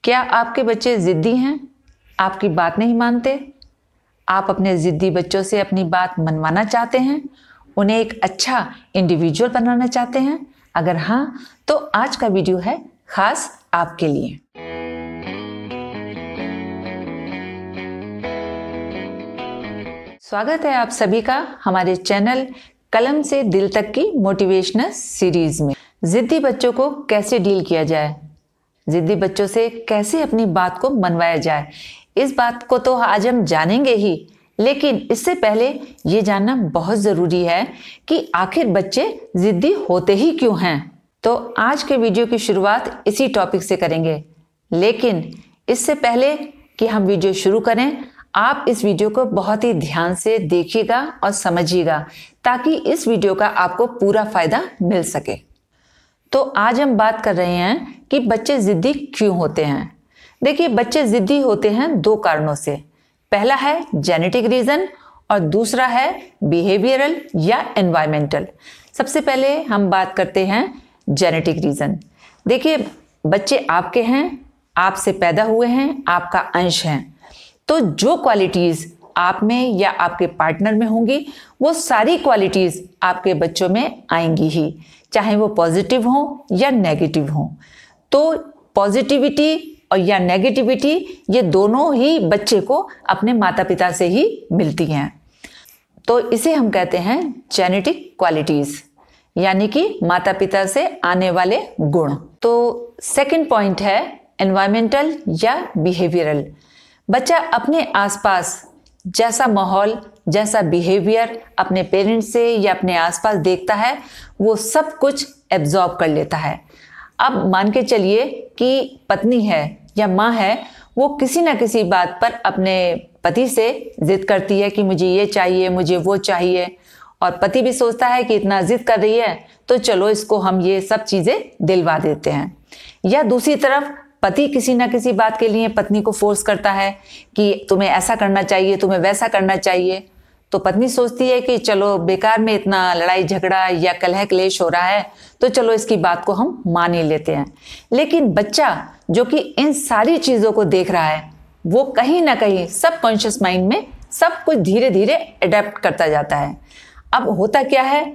क्या आपके बच्चे ज़िद्दी हैं? आपकी बात नहीं मानते? आप अपने ज़िद्दी बच्चों से अपनी बात मनवाना चाहते हैं? उन्हें एक अच्छा इंडिविजुअल बनाना चाहते हैं? अगर हाँ, तो आज का वीडियो है खास आपके लिए। स्वागत है आप सभी का हमारे चैनल कलम से दिल तक की मोटिवेशनल सीरीज में। ज़िद्दी बच्चों को कैसे डील किया जाए, ज़िद्दी बच्चों से कैसे अपनी बात को मनवाया जाए, इस बात को तो आज हम जानेंगे ही। लेकिन इससे पहले ये जानना बहुत ज़रूरी है कि आखिर बच्चे ज़िद्दी होते ही क्यों हैं। तो आज के वीडियो की शुरुआत इसी टॉपिक से करेंगे। लेकिन इससे पहले कि हम वीडियो शुरू करें, आप इस वीडियो को बहुत ही ध्यान से देखिएगा और समझिएगा ताकि इस वीडियो का आपको पूरा फायदा मिल सके। तो आज हम बात कर रहे हैं कि बच्चे ज़िद्दी क्यों होते हैं। देखिए, बच्चे ज़िद्दी होते हैं दो कारणों से। पहला है जेनेटिक रीज़न और दूसरा है बिहेवियरल या एनवायरमेंटल। सबसे पहले हम बात करते हैं जेनेटिक रीज़न। देखिए, बच्चे आपके हैं, आपसे पैदा हुए हैं, आपका अंश हैं। तो जो क्वालिटीज़ आप में या आपके पार्टनर में होंगी, वो सारी क्वालिटीज़ आपके बच्चों में आएंगी ही, चाहे वो पॉजिटिव हो या नेगेटिव हो। तो पॉजिटिविटी और या नेगेटिविटी ये दोनों ही बच्चे को अपने माता पिता से ही मिलती हैं। तो इसे हम कहते हैं जेनेटिक क्वालिटीज़, यानी कि माता पिता से आने वाले गुण। तो सेकंड पॉइंट है एनवायरमेंटल या बिहेवियरल। बच्चा अपने आसपास जैसा माहौल, जैसा बिहेवियर अपने पेरेंट्स से या अपने आसपास देखता है, वो सब कुछ एब्जॉर्ब कर लेता है। अब मान के चलिए कि पत्नी है या माँ है, वो किसी ना किसी बात पर अपने पति से जिद करती है कि मुझे ये चाहिए, मुझे वो चाहिए, और पति भी सोचता है कि इतना जिद कर रही है तो चलो इसको हम ये सब चीज़ें दिलवा देते हैं। या दूसरी तरफ पति किसी ना किसी बात के लिए पत्नी को फोर्स करता है कि तुम्हें ऐसा करना चाहिए, तुम्हें वैसा करना चाहिए। तो पत्नी सोचती है कि चलो बेकार में इतना लड़ाई झगड़ा या कलह क्लेश हो रहा है, तो चलो इसकी बात को हम मान ही लेते हैं। लेकिन बच्चा जो कि इन सारी चीज़ों को देख रहा है, वो कहीं ना कहीं सबकॉन्शियस माइंड में सब कुछ धीरे धीरे अडेप्ट करता जाता है। अब होता क्या है,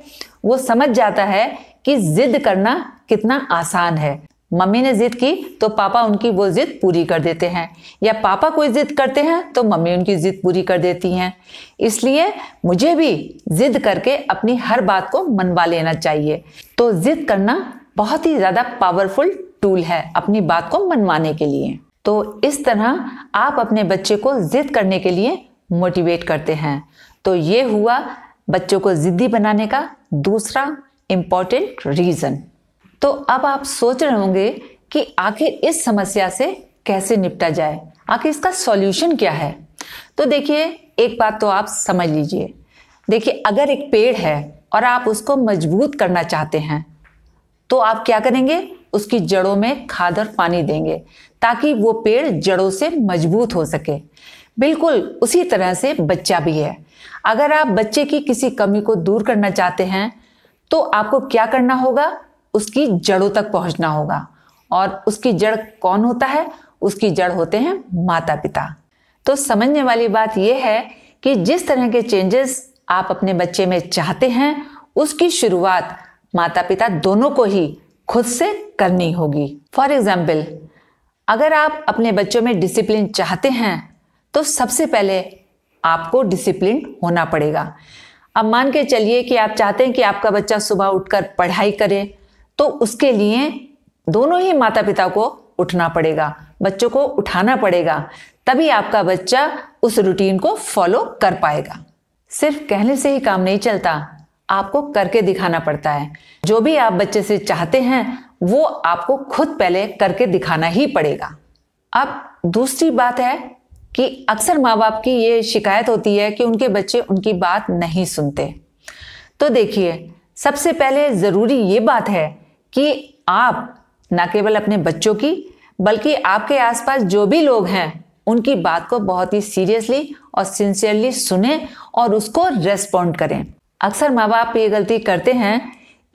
वो समझ जाता है कि जिद करना कितना आसान है। मम्मी ने जिद की तो पापा उनकी वो जिद पूरी कर देते हैं, या पापा कोई जिद करते हैं तो मम्मी उनकी जिद पूरी कर देती हैं। इसलिए मुझे भी जिद करके अपनी हर बात को मनवा लेना चाहिए। तो जिद करना बहुत ही ज़्यादा पावरफुल टूल है अपनी बात को मनवाने के लिए। तो इस तरह आप अपने बच्चे को जिद करने के लिए मोटिवेट करते हैं। तो ये हुआ बच्चों को जिद्दी बनाने का दूसरा इम्पॉर्टेंट रीज़न। तो अब आप सोच रहे होंगे कि आखिर इस समस्या से कैसे निपटा जाए, आखिर इसका सॉल्यूशन क्या है। तो देखिए, एक बात तो आप समझ लीजिए। देखिए, अगर एक पेड़ है और आप उसको मजबूत करना चाहते हैं, तो आप क्या करेंगे, उसकी जड़ों में खाद और पानी देंगे ताकि वो पेड़ जड़ों से मजबूत हो सके। बिल्कुल उसी तरह से बच्चा भी है। अगर आप बच्चे की किसी कमी को दूर करना चाहते हैं, तो आपको क्या करना होगा, उसकी जड़ों तक पहुंचना होगा। और उसकी जड़ कौन होता है, उसकी जड़ होते हैं माता पिता। तो समझने वाली बात यह है कि जिस तरह के चेंजेस आप अपने बच्चे में चाहते हैं, उसकी शुरुआत माता पिता दोनों को ही खुद से करनी होगी। फॉर एग्जाम्पल, अगर आप अपने बच्चों में डिसिप्लिन चाहते हैं, तो सबसे पहले आपको डिसिप्लिन होना पड़ेगा। अब मान के चलिए कि आप चाहते हैं कि आपका बच्चा सुबह उठकर पढ़ाई करे, तो उसके लिए दोनों ही माता पिता को उठना पड़ेगा, बच्चों को उठाना पड़ेगा, तभी आपका बच्चा उस रूटीन को फॉलो कर पाएगा। सिर्फ कहने से ही काम नहीं चलता, आपको करके दिखाना पड़ता है। जो भी आप बच्चे से चाहते हैं वो आपको खुद पहले करके दिखाना ही पड़ेगा। अब दूसरी बात है कि अक्सर माँ बाप की ये शिकायत होती है कि उनके बच्चे उनकी बात नहीं सुनते। तो देखिए, सबसे पहले ज़रूरी ये बात है कि आप न केवल अपने बच्चों की, बल्कि आपके आसपास जो भी लोग हैं उनकी बात को बहुत ही सीरियसली और सिंसियरली सुने और उसको रेस्पॉन्ड करें। अक्सर माँ बाप ये गलती करते हैं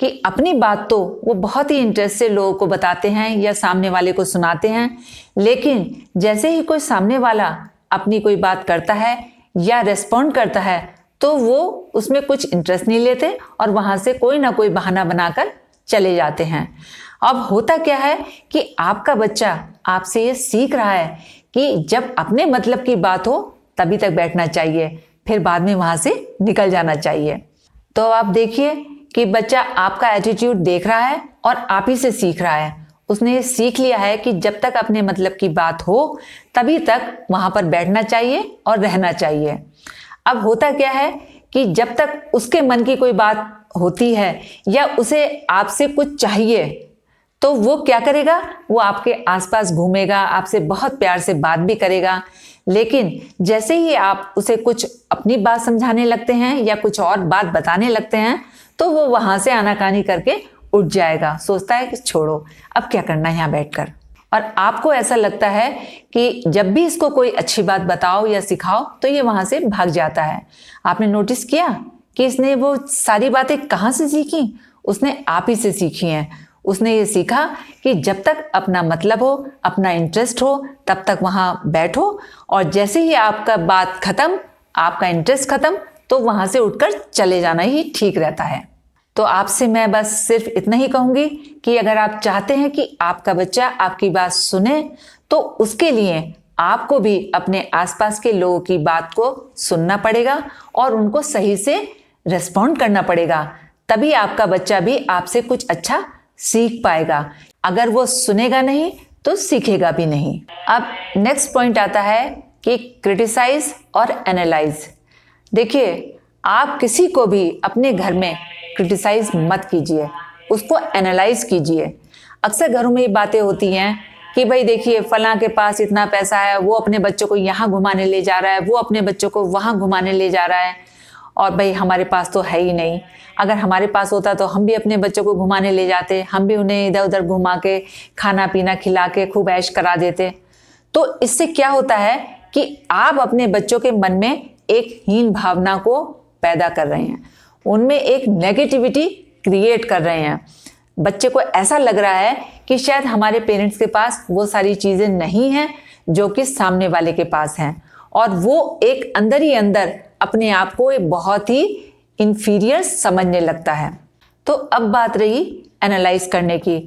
कि अपनी बात तो वो बहुत ही इंटरेस्ट से लोगों को बताते हैं या सामने वाले को सुनाते हैं, लेकिन जैसे ही कोई सामने वाला अपनी कोई बात करता है या रेस्पॉन्ड करता है तो वो उसमें कुछ इंटरेस्ट नहीं लेते और वहाँ से कोई ना कोई बहाना बनाकर चले जाते हैं। अब होता क्या है कि आपका बच्चा आपसे ये सीख रहा है कि जब अपने मतलब की बात हो तभी तक बैठना चाहिए, फिर बाद में वहाँ से निकल जाना चाहिए। तो आप देखिए कि बच्चा आपका एटीट्यूड देख रहा है और आप ही से सीख रहा है। उसने ये सीख लिया है कि जब तक अपने मतलब की बात हो तभी तक वहाँ पर बैठना चाहिए और रहना चाहिए। अब होता क्या है कि जब तक उसके मन की कोई बात होती है या उसे आपसे कुछ चाहिए तो वो क्या करेगा, वो आपके आसपास घूमेगा, आपसे बहुत प्यार से बात भी करेगा। लेकिन जैसे ही आप उसे कुछ अपनी बात समझाने लगते हैं या कुछ और बात बताने लगते हैं तो वो वहां से आनाकानी करके उठ जाएगा, सोचता है कि छोड़ो अब क्या करना है यहाँ बैठकर। और आपको ऐसा लगता है कि जब भी इसको कोई अच्छी बात बताओ या सिखाओ तो ये वहां से भाग जाता है। आपने नोटिस किया कि इसने वो सारी बातें कहाँ से सीखी? उसने आप ही से सीखी हैं। उसने ये सीखा कि जब तक अपना मतलब हो, अपना इंटरेस्ट हो, तब तक वहां बैठो और जैसे ही आपका बात खत्म, आपका इंटरेस्ट खत्म, तो वहां से उठकर चले जाना ही ठीक रहता है। तो आपसे मैं बस सिर्फ इतना ही कहूंगी कि अगर आप चाहते हैं कि आपका बच्चा आपकी बात सुने तो उसके लिए आपको भी अपने आसपास के लोगों की बात को सुनना पड़ेगा और उनको सही से रिस्पॉन्ड करना पड़ेगा। तभी आपका बच्चा भी आपसे कुछ अच्छा सीख पाएगा। अगर वो सुनेगा नहीं तो सीखेगा भी नहीं। अब नेक्स्ट पॉइंट आता है कि क्रिटिसाइज और एनालाइज। देखिए, आप किसी को भी अपने घर में क्रिटिसाइज मत कीजिए, उसको एनालाइज कीजिए। अक्सर घरों में ये बातें होती हैं कि भाई देखिए फलां के पास इतना पैसा है, वो अपने बच्चों को यहाँ घुमाने ले जा रहा है, वो अपने बच्चों को वहाँ घुमाने ले जा रहा है, और भाई हमारे पास तो है ही नहीं। अगर हमारे पास होता तो हम भी अपने बच्चों को घुमाने ले जाते, हम भी उन्हें इधर उधर घुमा के खाना पीना खिला के खूब ऐश करा देते। तो इससे क्या होता है कि आप अपने बच्चों के मन में एक हीन भावना को पैदा कर रहे हैं, उनमें एक नेगेटिविटी क्रिएट कर रहे हैं। बच्चे को ऐसा लग रहा है कि शायद हमारे पेरेंट्स के पास वो सारी चीज़ें नहीं हैं जो कि सामने वाले के पास हैं, और वो एक अंदर ही अंदर अपने आप को एक बहुत ही इंफीरियर समझने लगता है। तो अब बात रही एनालाइज करने की।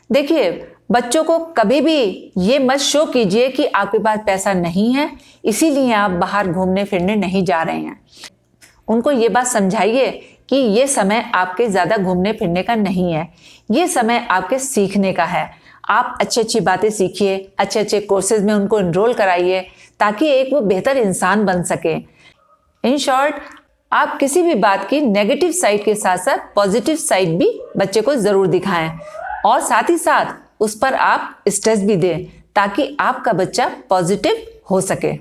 देखिए, बच्चों को कभी भी ये मत शो कीजिए कि आपके पास पैसा नहीं है इसीलिए आप बाहर घूमने फिरने नहीं जा रहे हैं। उनको ये बात समझाइए कि ये समय आपके ज़्यादा घूमने फिरने का नहीं है, ये समय आपके सीखने का है। आप अच्छी अच्छी बातें सीखिए, अच्छे अच्छे कोर्सेज में उनको इनरोल कराइए ताकि एक वो बेहतर इंसान बन सके। इन शॉर्ट, आप किसी भी बात की नेगेटिव साइड के साथ साथ पॉजिटिव साइड भी बच्चे को ज़रूर दिखाएं और साथ ही साथ उस पर आप स्ट्रेस भी दें ताकि आपका बच्चा पॉजिटिव हो सके।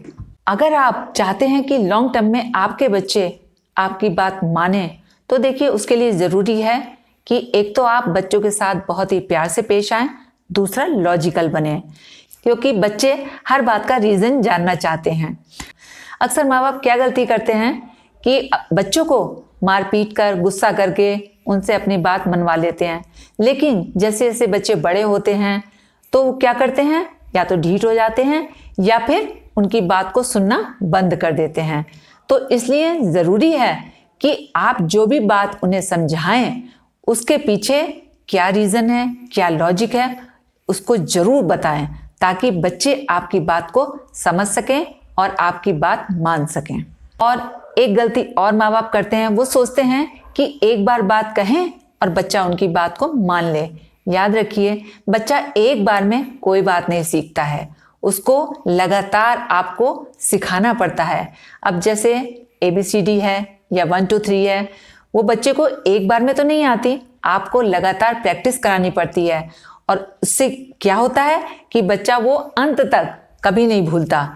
अगर आप चाहते हैं कि लॉन्ग टर्म में आपके बच्चे आपकी बात माने तो देखिए उसके लिए ज़रूरी है कि एक तो आप बच्चों के साथ बहुत ही प्यार से पेश आएँ, दूसरा लॉजिकल बने, क्योंकि बच्चे हर बात का रीज़न जानना चाहते हैं। अक्सर माँ बाप क्या गलती करते हैं कि बच्चों को मार पीट कर गुस्सा करके उनसे अपनी बात मनवा लेते हैं, लेकिन जैसे जैसे बच्चे बड़े होते हैं तो वो क्या करते हैं, या तो ढीठ हो जाते हैं या फिर उनकी बात को सुनना बंद कर देते हैं। तो इसलिए ज़रूरी है कि आप जो भी बात उन्हें समझाएं उसके पीछे क्या रीज़न है, क्या लॉजिक है, उसको ज़रूर बताएं ताकि बच्चे आपकी बात को समझ सकें और आपकी बात मान सकें। और एक गलती और माँ बाप करते हैं, वो सोचते हैं कि एक बार बात कहें और बच्चा उनकी बात को मान ले। याद रखिए, बच्चा एक बार में कोई बात नहीं सीखता है, उसको लगातार आपको सिखाना पड़ता है। अब जैसे ABCD है या 1 2 3 है, वो बच्चे को एक बार में तो नहीं आती, आपको लगातार प्रैक्टिस करानी पड़ती है और उससे क्या होता है कि बच्चा वो अंत तक कभी नहीं भूलता।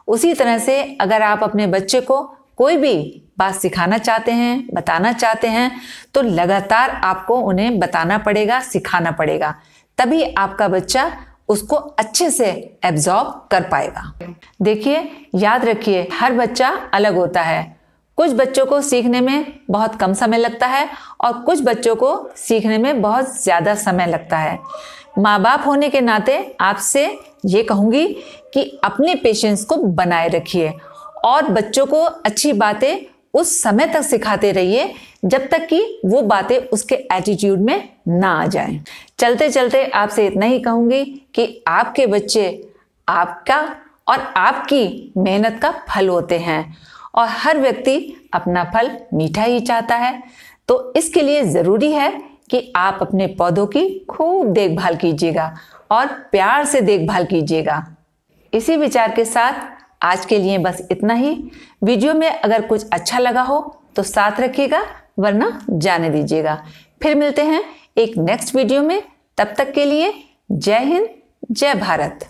उसी तरह से अगर आप अपने बच्चे को कोई भी बात सिखाना चाहते हैं, बताना चाहते हैं, तो लगातार आपको उन्हें बताना पड़ेगा, सिखाना पड़ेगा, तभी आपका बच्चा उसको अच्छे से एब्जॉर्ब कर पाएगा। देखिए, याद रखिए, हर बच्चा अलग होता है। कुछ बच्चों को सीखने में बहुत कम समय लगता है और कुछ बच्चों को सीखने में बहुत ज़्यादा समय लगता है। माँ बाप होने के नाते आपसे ये कहूँगी कि अपने पेशेंस को बनाए रखिए और बच्चों को अच्छी बातें उस समय तक सिखाते रहिए जब तक कि वो बातें उसके एटीट्यूड में ना आ जाएं। चलते चलते आपसे इतना ही कहूँगी कि आपके बच्चे आपका और आपकी मेहनत का फल होते हैं और हर व्यक्ति अपना फल मीठा ही चाहता है। तो इसके लिए ज़रूरी है कि आप अपने पौधों की खूब देखभाल कीजिएगा और प्यार से देखभाल कीजिएगा। इसी विचार के साथ आज के लिए बस इतना ही। वीडियो में अगर कुछ अच्छा लगा हो तो साथ रखिएगा, वरना जाने दीजिएगा। फिर मिलते हैं एक नेक्स्ट वीडियो में। तब तक के लिए जय हिंद, जय भारत।